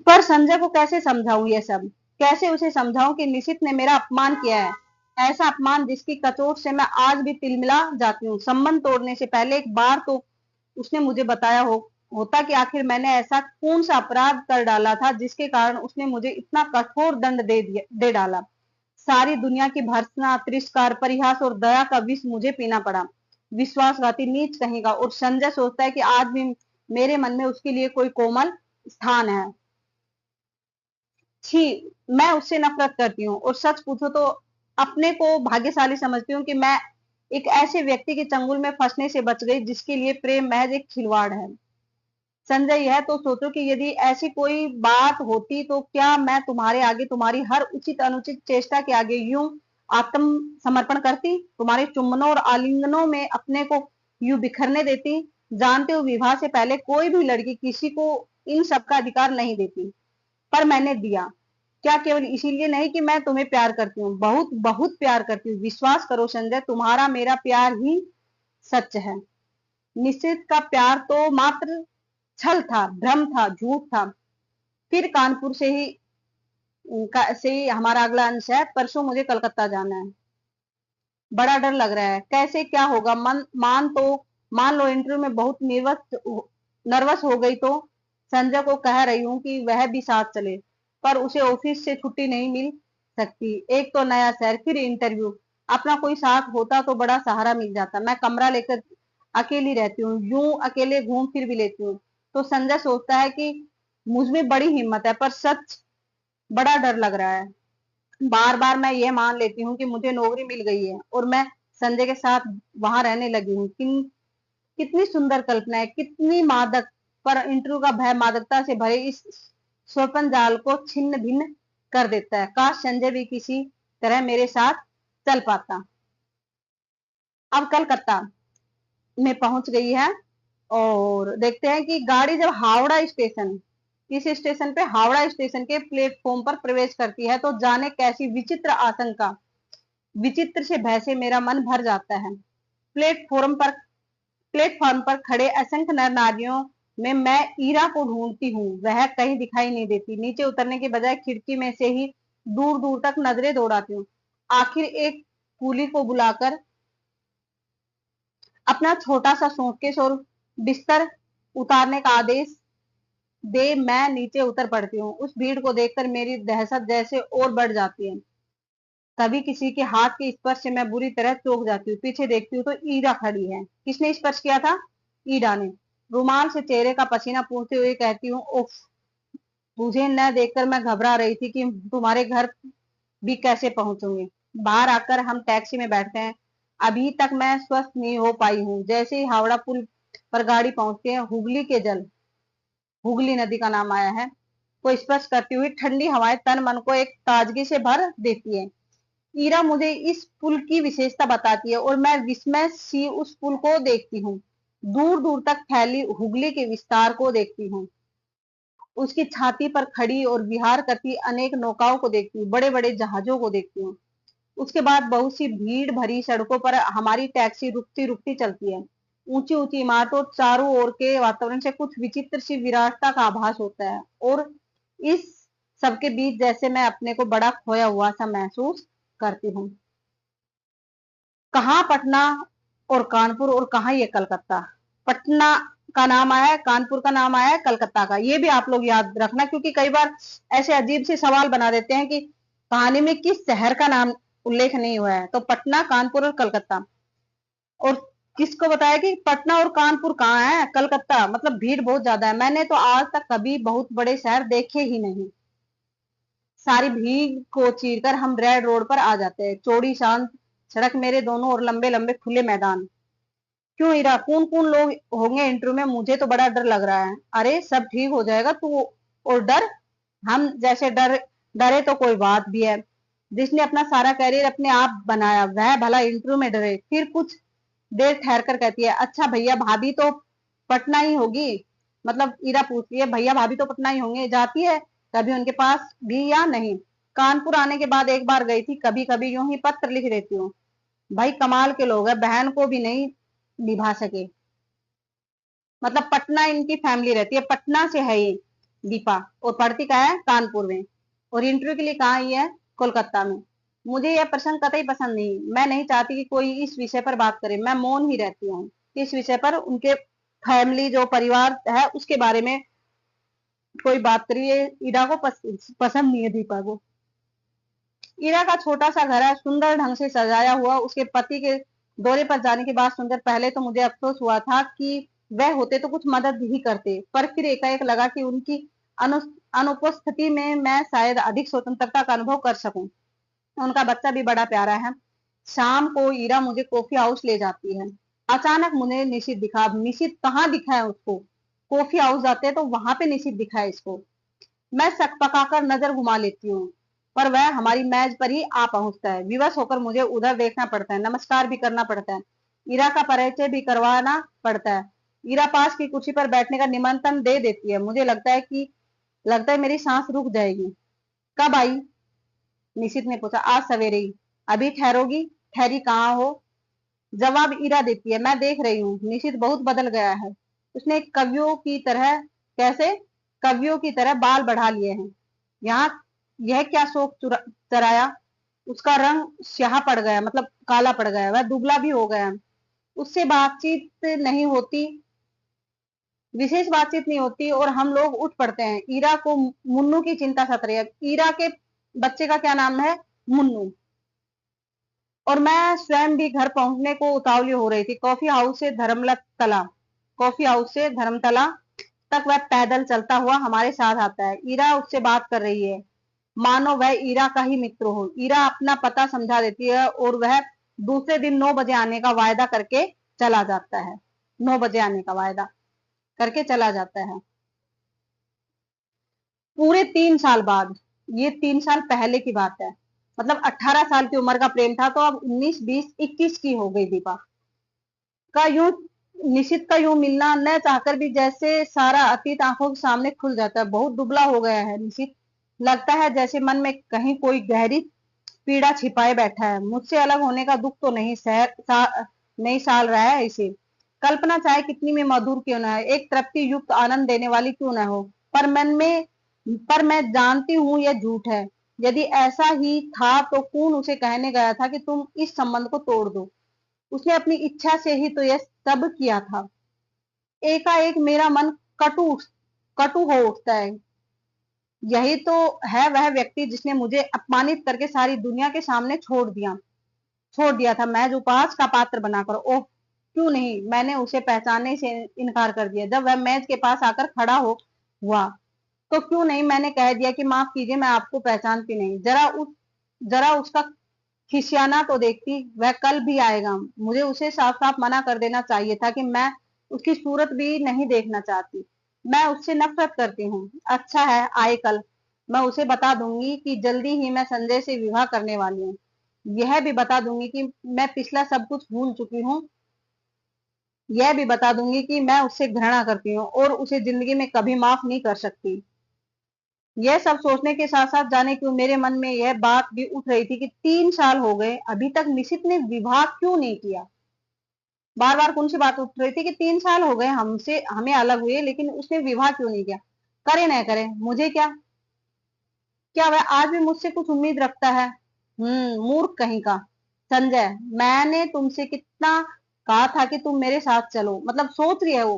पर संजय को कैसे समझाऊं ये सब? कैसे उसे समझाऊं कि निशित ने मेरा अपमान किया है, ऐसा अपमान जिसकी कचोट से मैं आज भी तिलमिला जाती हूँ। संबंध तोड़ने से पहले एक बार तो उसने मुझे बताया होता कि आखिर मैंने ऐसा कौन सा अपराध कर डाला था जिसके कारण उसने मुझे इतना कठोर दंड दे डाला। सारी दुनिया की भर्त्सना, तिरस्कार, परिहास और दया का विष मुझे पीना पड़ा। विश्वासघाती नीच कहेगा। और संजय सोचता है कि आज भी मेरे मन में उसके लिए कोई कोमल स्थान है। छी, मैं उससे नफरत करती हूँ और सच पूछो तो अपने को भाग्यशाली समझती हूँ कि मैं एक ऐसे व्यक्ति के चंगुल में फंसने से बच गई जिसके लिए प्रेम महज एक खिलवाड़ है। संजय, यह तो सोचो कि यदि ऐसी कोई बात होती तो क्या मैं तुम्हारे आगे, तुम्हारी हर उचित अनुचित चेष्टा के आगे यूं आत्म समर्पण करती, तुम्हारे चुम्बनों और आलिंगनों में अपने को यूं बिखरने देती? जानते हो, विवाह से पहले कोई भी लड़की किसी को इन सब का अधिकार नहीं देती, पर मैंने दिया। क्या केवल इसीलिए नहीं कि मैं तुम्हें प्यार करती हूँ, बहुत बहुत प्यार करती हूँ। विश्वास करो संजय, तुम्हारा मेरा प्यार ही सच है। निश्चित का प्यार तो मात्र छल था, भ्रम था, झूठ था। फिर कानपुर से ही हमारा अगला अंश है। परसों मुझे कलकत्ता जाना है। बड़ा डर लग रहा है। कैसे क्या होगा? मान लो इंटरव्यू में बहुत नर्वस हो गई तो? संजय को कह रही हूँ कि वह भी साथ चले, पर उसे ऑफिस से छुट्टी नहीं मिल सकती। एक तो नया शहर, फिर इंटरव्यू। अपना कोई साथ होता तो बड़ा सहारा मिल जाता। मैं कमरा लेकर अकेली रहती हूँ, यूं अकेले घूम फिर भी लेती हूँ। तो संजय सोचता है कि मुझ में बड़ी हिम्मत है, पर सच बड़ा डर लग रहा है। बार बार मैं ये मान लेती हूँ कि मुझे नौकरी मिल गई है और मैं संजय के साथ वहां रहने लगी हूँ। कितनी सुंदर कल्पना है, कितनी मादक। पर इंटरव्यू का भय मादकता से भरे इस स्वप्न जाल को छिन्न भिन्न कर देता है। काश संजय भी किसी तरह मेरे साथ चल पाता। अब कलकत्ता में पहुंच गई है और देखते हैं कि गाड़ी जब हावड़ा स्टेशन, इस स्टेशन पे हावड़ा स्टेशन के प्लेटफॉर्म पर प्रवेश करती है तो जाने कैसी विचित्र आशंका, विचित्र से भय से मेरा मन भर जाता है। प्लेटफॉर्म पर प्लेटफॉर्म पर खड़े असंख्य नर नारियों में मैं ईरा को ढूंढती हूँ। वह कहीं दिखाई नहीं देती। नीचे उतरने के बजाय खिड़की में से ही दूर दूर तक नजरें दौड़ाती हूँ। आखिर एक कूली को बुलाकर अपना छोटा सा सूटकेस और बिस्तर उतारने का आदेश दे मैं नीचे उतर पड़ती हूँ। उस भीड़ को देखकर मेरी दहशत जैसे और बढ़ जाती है। कभी किसी के हाथ के स्पर्श से मैं बुरी तरह चौंक जाती हूँ। पीछे देखती हूँ तो ईरा खड़ी है। किसने स्पर्श किया था? ईरा ने। रुमाल से चेहरे का पसीना पोंछते हुए कहती हूँ, उफ, तुझे न देखकर मैं घबरा रही थी कि तुम्हारे घर भी कैसे पहुंचूंगी। बाहर आकर हम टैक्सी में बैठते हैं। अभी तक मैं स्वस्थ नहीं हो पाई हूँ। जैसे ही हावड़ा पुल पर गाड़ी पहुंचती है, हुगली नदी का नाम आया है, को स्पर्श करती हुई ठंडी हवाएं तन मन को एक ताजगी से भर देती है। ईरा मुझे इस पुल की विशेषता बताती है और मैं विस्मय सी उस पुल को देखती हूँ। दूर दूर तक फैली हुगली के विस्तार को देखती हूँ। उसकी छाती पर खड़ी और विहार करती अनेक नौकाओं को देखती हूँ, बड़े बड़े जहाजों को देखती हूँ। उसके बाद बहुत सी भीड़ भरी सड़कों पर हमारी टैक्सी रुकती रुकती चलती है। ऊंची ऊंची इमारतों, चारों ओर के वातावरण से कुछ विचित्र सी विराटता का आभास होता है और इस सबके बीच जैसे मैं अपने को बड़ा खोया हुआ सा महसूस करती हूँ। कहाँ पटना और कानपुर और कहाँ ये कलकत्ता। पटना का नाम आया है, कानपुर का नाम आया है, कलकत्ता का ये भी आप लोग याद रखना, क्योंकि कई बार ऐसे अजीब से सवाल बना देते हैं कि कहानी में किस शहर का नाम उल्लेख नहीं हुआ है। तो पटना, कानपुर और कलकत्ता। और किसको बताया कि पटना और कानपुर कहाँ है? कलकत्ता। मतलब भीड़ बहुत ज्यादा है। मैंने तो आज तक कभी बहुत बड़े शहर देखे ही नहीं। सारी भीड़ को चीरकर हम रेड रोड पर आ जाते हैं। चौड़ी शांत सड़क, मेरे दोनों और लंबे लंबे खुले मैदान। क्यों हीरा, कौन कौन लोग होंगे इंटरव्यू में? मुझे तो बड़ा डर लग रहा है। अरे सब ठीक हो जाएगा, तू और डर, हम जैसे डरे तो कोई बात भी है। जिसने अपना सारा करियर अपने आप बनाया, वह भला इंटरव्यू में डरे। फिर कुछ देर ठहर कर कहती है, अच्छा भैया भाभी तो पटना ही होगी। मतलब ईरा पूछती है, भैया भाभी तो पटना ही होंगे, जाती है कभी उनके पास भी या नहीं? कानपुर आने के बाद एक बार गई थी, कभी कभी यूं ही पत्र लिख देती हूँ। भाई कमाल के लोग हैं, बहन को भी नहीं निभा सके। मतलब पटना इनकी फैमिली रहती है, पटना से है ये दीपा, और पढ़ती कहाँ है? कानपुर में। और इंटरव्यू के लिए कहाँ आई है? कोलकाता में। मुझे यह प्रसंग कतई पसंद नहीं, मैं नहीं चाहती कि कोई इस विषय पर बात करे, मैं मौन ही रहती हूँ। इस विषय पर उनके फैमिली जो परिवार है उसके बारे में कोई बात करिए, ईरा को पसंद नहीं है दीपा को। ईरा का छोटा सा घर है, सुंदर ढंग से सजाया हुआ। उसके पति के दौरे पर जाने की बात सुनकर पहले तो मुझे अफसोस हुआ था कि वह होते तो कुछ मदद ही करते, पर फिर एकाएक लगा कि उनकी अनु, अनुपस्थिति में मैं शायद अधिक स्वतंत्रता का अनुभव कर सकूं। उनका बच्चा भी बड़ा प्यारा है। शाम को ईरा मुझे कॉफी हाउस ले जाती है। अचानक मुझे निशित दिखा। अब निशित कहाँ दिखा है उसको? कॉफी हाउस जाते हैं तो वहां पे निशित दिखा है इसको। मैं सक पकाकर नजर घुमा लेती हूँ, पर वह हमारी मेज पर ही आ पहुंचता है। विवश होकर मुझे उधर देखना पड़ता है, नमस्कार भी करना पड़ता है, ईरा का परिचय भी करवाना पड़ता है। ईरा पास की कुर्सी पर बैठने का निमंत्रण दे देती है। मुझे लगता है मेरी सांस रुक जाएगी। कब आई? निशित ने पूछा। आज सवेरे ही। अभी ठहरोगी? ठहरी कहाँ हो? जवाब ईरा देती है। मैं देख रही हूँ, निशित बहुत बदल गया है। उसने कवियों की तरह, कैसे? कवियों की तरह बाल बढ़ा लिए हैं। यहाँ यह क्या शौक चराया? उसका रंग स्याह पड़ गया, मतलब काला पड़ गया, वह दुबला भी हो गया। उससे बातचीत नहीं होती, विशेष बातचीत नहीं होती, और हम लोग उठ पड़ते हैं। ईरा को मुन्नू की चिंता सता रही है। ईरा के बच्चे का क्या नाम है? मुन्नू। और मैं स्वयं भी घर पहुंचने को उतावली हो रही थी। कॉफी हाउस से धर्मतला तक वह पैदल चलता हुआ हमारे साथ आता है। ईरा उससे बात कर रही है, मानो वह ईरा का ही मित्र हो। ईरा अपना पता समझा देती है और वह दूसरे दिन 9 बजे आने का वायदा करके चला जाता है। 9 बजे आने का वायदा करके चला जाता है। पूरे 3 साल बाद, ये 3 साल पहले की बात है। मतलब 18 साल की उम्र का प्रेम था, तो अब 19, 20, 21 की हो गई दीपा का यूं निशित का यूं मिलना न चाहकर भी जैसे सारा अतीत आंखों के सामने खुल जाता है। बहुत दुबला हो गया है निशित। लगता है जैसे मन में कहीं कोई गहरी पीड़ा छिपाए बैठा है। मुझसे अलग होने का दुख तो नहीं साल रहा है इसे। कल्पना चाहे कितनी में मधुर क्यों ना है, एक तृप्ति युक्त आनंद देने वाली क्यों ना हो, पर मैं जानती हूँ यह झूठ है। यदि ऐसा ही था तो कौन उसे कहने गया था कि तुम इस संबंध को तोड़ दो? उसने अपनी इच्छा से ही तो यह सब किया था। एकाएक मेरा मन कटु कटु हो उठता है। यही तो है वह व्यक्ति जिसने मुझे अपमानित करके सारी दुनिया के सामने छोड़ दिया था, मैं जो उपहास का पात्र बनाकर। ओह, क्यों नहीं मैंने उसे पहचानने से इनकार कर दिया? जब वह मेज के पास आकर खड़ा हुआ तो क्यों नहीं मैंने कह दिया कि माफ कीजिए, मैं आपको पहचानती नहीं। जरा उसका खिसियाना तो देखती। वह कल भी आएगा। मुझे उसे साफ साफ मना कर देना चाहिए था कि मैं उसकी सूरत भी नहीं देखना चाहती, मैं उससे नफरत करती हूँ। अच्छा है, आए कल। मैं उसे बता दूंगी कि जल्दी ही मैं संजय से विवाह करने वाली हूँ। यह भी बता दूंगी कि मैं पिछला सब कुछ भूल चुकी हूँ। यह भी बता दूंगी कि मैं उससे घृणा करती हूँ और उसे जिंदगी में कभी माफ नहीं कर सकती। यह सब सोचने के साथ साथ जाने क्यों मेरे मन में यह बात भी उठ रही थी कि 3 साल हो गए, अभी तक निशित ने विवाह क्यों नहीं किया? बार बार कौन सी बात उठ रही थी कि 3 साल हो गए हमें अलग हुए, लेकिन उसने विवाह क्यों नहीं किया? करे न करे मुझे क्या? क्या वह आज भी मुझसे कुछ उम्मीद रखता है? मूर्ख कहीं का। संजय, मैंने तुमसे कितना कहा था कि तुम मेरे साथ चलो, मतलब सोच रही है वो,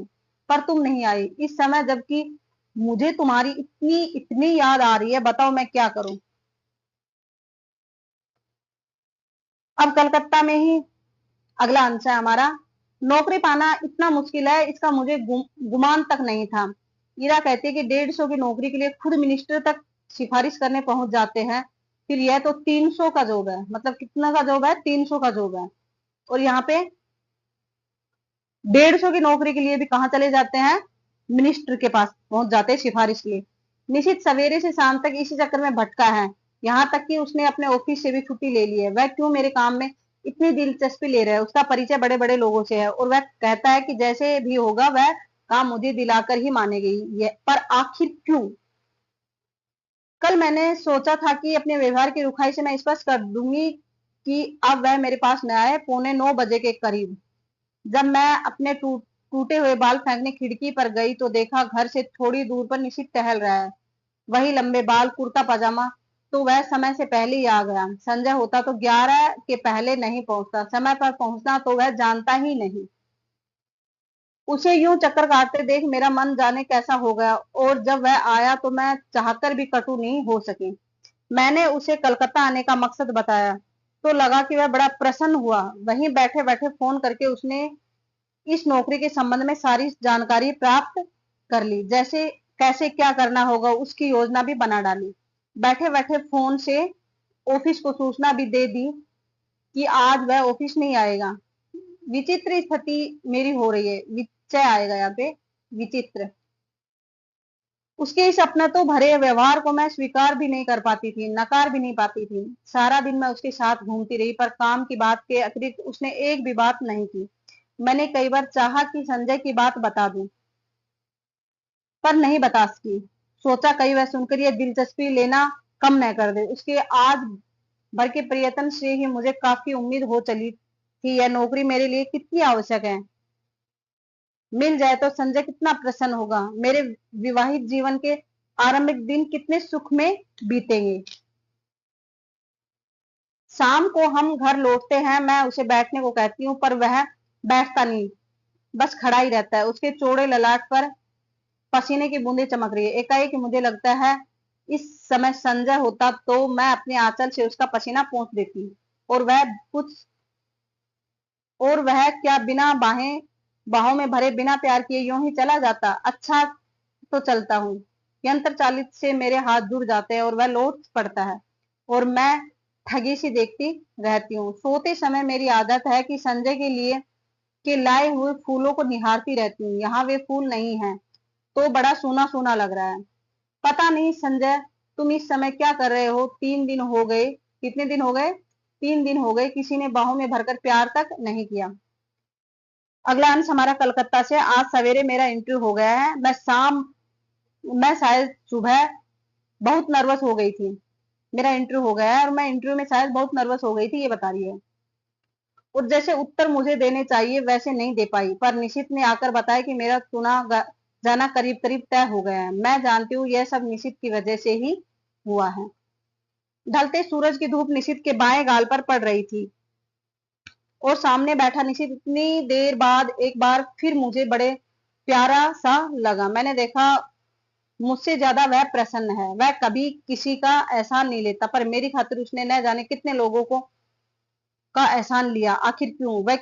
पर तुम नहीं आई इस समय, जबकि मुझे तुम्हारी इतनी इतनी याद आ रही है। बताओ मैं क्या करूं? अब कलकत्ता में ही अगला अंश है हमारा। नौकरी पाना इतना मुश्किल है, इसका मुझे गुमान तक नहीं था। ईरा कहती है कि 150 की नौकरी के लिए खुद मिनिस्टर तक सिफारिश करने पहुंच जाते हैं। फिर यह तो 300 का जॉब है। मतलब कितना का जॉब है? 300 का जॉब है। और यहाँ पे 150 की नौकरी के लिए भी कहाँ चले जाते हैं? मिनिस्टर के पास पहुंच जाते हैं सिफारिश के लिए। निश्चित सवेरे से शाम तक इसी चक्कर में भटका है। यहाँ तक कि उसने अपने ऑफिस से भी छुट्टी ले ली है। वह क्यों मेरे काम में इतनी दिलचस्पी ले रहा है? उसका परिचय बड़े बड़े लोगों से है और वह कहता है कि जैसे भी होगा वह काम मुझे दिलाकर ही मानेगी। पर आखिर क्यों? कल मैंने सोचा था कि अपने व्यवहार की रुखाई से मैं स्पष्ट कर दूंगी कि अब वह मेरे पास न आए। 8:45 के करीब जब मैं अपने टूटे हुए बाल फेंकने खिड़की पर गई तो देखा घर से थोड़ी दूर पर निशित टहल रहा है। वही लंबे बाल, कुर्ता पजामा। तो वह समय से पहले ही आ गया। संजय होता तो 11 के पहले नहीं पहुंचता। समय पर पहुंचना तो वह जानता ही नहीं। उसे यूं चक्कर काटते देख मेरा मन जाने कैसा हो गया, और जब वह आया तो मैं चाहकर भी कटु नहीं हो सकी। मैंने उसे कलकत्ता आने का मकसद बताया तो लगा कि वह बड़ा प्रसन्न हुआ। वहीं बैठे बैठे फोन करके उसने इस नौकरी के संबंध में सारी जानकारी प्राप्त कर ली। जैसे कैसे क्या करना होगा उसकी योजना भी बना डाली। बैठे बैठे फोन से ऑफिस को सूचना भी दे दी कि आज वह ऑफिस नहीं आएगा। विचित्र स्थिति मेरी हो रही है। विचय आएगा यहाँ पे, विचित्र। उसके इस अपना तो भरे व्यवहार को मैं स्वीकार भी नहीं कर पाती थी, नकार भी नहीं पाती थी। सारा दिन मैं उसके साथ घूमती रही, पर काम की बात के अतिरिक्त उसने एक भी बात नहीं की। मैंने कई बार चाहा कि संजय की बात बता दूं, पर नहीं बता सकी। सोचा कहीं वह सुनकर यह दिलचस्पी लेना कम न कर दे। उसके आज भर के प्रयत्न से ही मुझे काफी उम्मीद हो चली थी यह नौकरी मेरे लिए कितनी आवश्यक है। मिल जाए तो संजय कितना प्रसन्न होगा। मेरे विवाहित जीवन के आरंभिक दिन कितने सुख में बीतेंगे। शाम को हम घर लौटते हैं। मैं उसे बैठने को कहती हूँ पर वह बैठता नहीं, बस खड़ा ही रहता है। उसके चौड़े ललाट पर पसीने की बूंदें चमक रही है। एकाएक मुझे लगता है इस समय संजय होता तो मैं अपने आंचल से उसका पसीना पोंछ देती और वह क्या बिना बाहों में भरे, बिना प्यार किए यूं ही चला जाता। अच्छा तो चलता हूँ। यंत्र चालित से मेरे हाथ जुड़ जाते हैं और वह लौट पड़ता है और मैं ठगी सी देखती रहती हूँ। सोते समय मेरी आदत है कि संजय के लिए के लाए हुए फूलों को निहारती रहती हूँ। यहाँ वे फूल नहीं है तो बड़ा सूना सूना लग रहा है। पता नहीं संजय, तुम इस समय क्या कर रहे हो? 3 दिन हो गए। कितने दिन हो गए? 3 दिन हो गए किसी ने बाहों में भरकर प्यार तक नहीं किया। अगला अंश हमारा कलकत्ता से। आज सवेरे मेरा इंटरव्यू हो गया है। मैं शायद सुबह बहुत नर्वस हो गई थी। मेरा इंटरव्यू हो गया है और मैं इंटरव्यू में शायद बहुत नर्वस हो गई थी, ये बता रही है। और जैसे उत्तर मुझे देने चाहिए वैसे नहीं दे पाई, पर निशित ने आकर बताया कि मेरा जाना करीब करीब तय हो गया है। मैं जानती हूँ यह सब निशित की वजह से ही हुआ है। ढलते सूरज की धूप निशित के बाएं गाल पर पड़ रही थी और सामने बैठा निशित इतनी देर बाद एक बार फिर मुझे बड़े प्यारा सा लगा। मैंने देखा मुझसे ज्यादा वह प्रसन्न है। वह कभी किसी का एहसान नहीं लेता, पर मेरी खातिर उसने न जाने कितने लोगों का एहसान लिया। आखिर क्यों?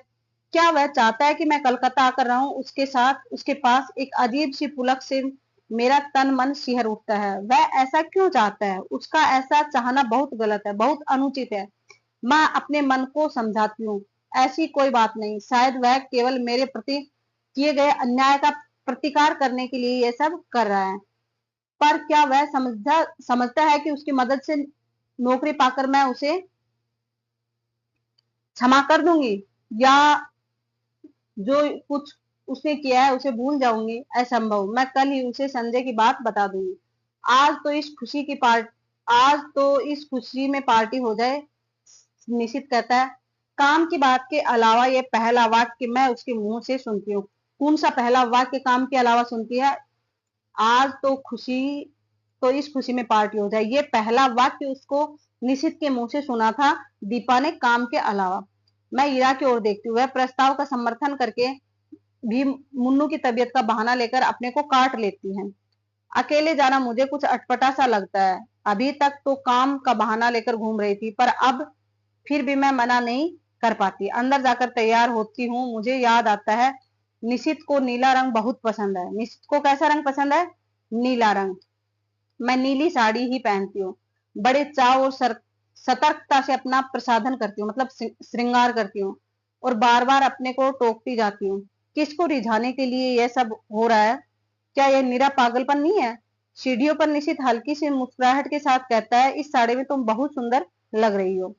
क्या वह चाहता है कि मैं कलकत्ता आकर रहूं उसके साथ? उसके पास एक अजीब सी पुलक से मेरा तन मन सिहर उठता है। वह ऐसा क्यों चाहता है? उसका ऐसा चाहना बहुत गलत है, बहुत अनुचित है। मैं अपने मन को समझाती हूँ ऐसी कोई बात नहीं। शायद वह केवल मेरे प्रति किए गए अन्याय का प्रतिकार करने के लिए यह सब कर रहा है। पर क्या वह समझता है कि उसकी मदद से नौकरी पाकर मैं उसे क्षमा कर दूंगी, या जो कुछ उसने किया है उसे भूल जाऊंगी? असंभव। मैं कल ही उसे संजय की बात बता दूंगी। आज तो इस खुशी में पार्टी हो जाए। निश्चित कहता है। काम की बात के अलावा ये पहला वाक्य मैं उसके मुंह से सुनती हूँ। कौन सा पहला वाक्य काम के अलावा सुनती है? आज तो इस खुशी में पार्टी हो जाए। ये पहला वाक्य उसको निशित के मुंह से सुना था दीपा ने, काम के अलावा। मैं ईरा की ओर देखती हूँ। वह प्रस्ताव का समर्थन करके भी मुन्नू की तबीयत का बहाना लेकर अपने को काट लेती है। अकेले जाना मुझे कुछ अटपटा सा लगता है। अभी तक तो काम का बहाना लेकर घूम रही थी, पर अब फिर भी मैं मना नहीं कर पाती। अंदर जाकर तैयार होती हूँ। मुझे याद आता है निशित को नीला रंग बहुत पसंद है। निशित को कैसा रंग पसंद है? नीला रंग। मैं नीली साड़ी ही पहनती हूँ। बड़े चाव और सतर्कता से अपना प्रसाधन करती हूँ, मतलब श्रृंगार करती हूँ, और बार बार अपने को टोकती जाती हूँ। किसको रिझाने के लिए यह सब हो रहा है? क्या यह निरा पागलपन नहीं है? सीढ़ियों पर निशित हल्की सी मुस्कुराहट के साथ कहता है, इस साड़ी में तुम बहुत सुंदर लग रही हो।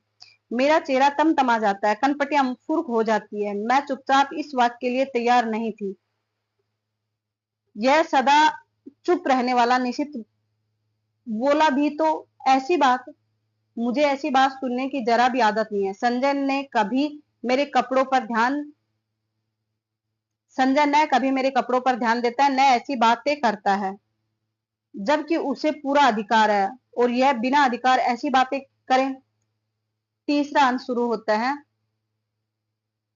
मेरा चेहरा तमतमा जाता है, कनपटियां सुर्ख हो जाती है। मैं चुपचाप इस वाक्य के लिए तैयार नहीं थी। यह सदा चुप रहने वाला निशित बोला भी तो ऐसी बात, मुझे ऐसी बात सुनने की जरा भी आदत नहीं है। मेरे कपड़ों पर ध्यान संजय न कभी मेरे कपड़ों पर ध्यान देता है, न ऐसी बातें करता है, जबकि उसे पूरा अधिकार है और यह बिना अधिकार ऐसी बातें करे। तीसरा अंश शुरू होता है।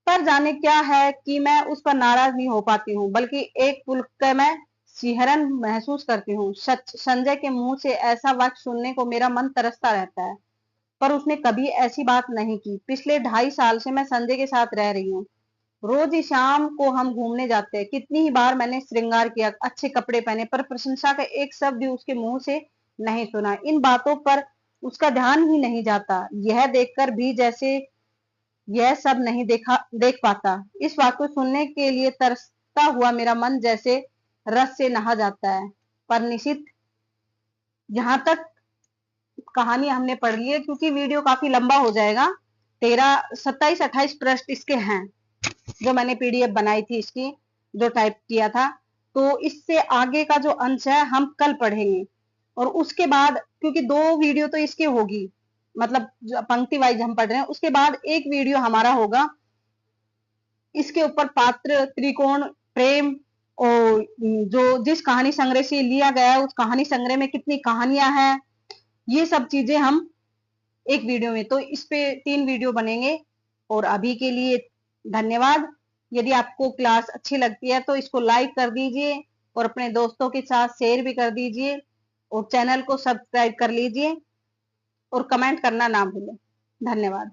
पर जाने क्या है कि मैं उस पर नाराज नहीं हो पाती हूँ, बल्कि एक पुलकमय सिहरन महसूस करती हूँ। सच, संजय के मुंह से ऐसा वाक्य सुनने को मेरा मन तरसता रहता है, पर उसने कभी ऐसी बात नहीं की। पिछले 2.5 साल से मैं संजय के साथ रह रही हूँ। रोज ही शाम को हम घूमने जाते हैं। कितनी ही बार मैंने श्रृंगार किया, अच्छे कपड़े पहने, पर प्रशंसा का एक शब्द भी उसके मुंह से नहीं सुना। इन बातों पर उसका ध्यान ही नहीं जाता। यह देखकर भी जैसे यह सब नहीं देख पाता। इस बात को सुनने के लिए तरसता हुआ मेरा मन जैसे रस से नहा जाता है। पर निशित, यहाँ तक कहानी हमने पढ़ ली है, क्योंकि वीडियो काफी लंबा हो जाएगा। 27-28 पृष्ठ इसके हैं, जो मैंने पीडीएफ बनाई थी इसकी, जो टाइप किया था। तो इससे आगे का जो अंश है हम कल पढ़ेंगे। और उसके बाद, क्योंकि 2 वीडियो तो इसकी होगी, मतलब जो पंक्ति वाइज हम पढ़ रहे हैं, उसके बाद एक वीडियो हमारा होगा इसके ऊपर, पात्र, त्रिकोण, प्रेम, और जो जिस कहानी संग्रह से लिया गया है उस कहानी संग्रह में कितनी कहानियां हैं, ये सब चीजें हम एक वीडियो में, तो इस पे 3 वीडियो बनेंगे। और अभी के लिए धन्यवाद। यदि आपको क्लास अच्छी लगती है तो इसको लाइक कर दीजिए और अपने दोस्तों के साथ शेयर भी कर दीजिए, और चैनल को सब्सक्राइब कर लीजिए, और कमेंट करना ना भूलें। धन्यवाद।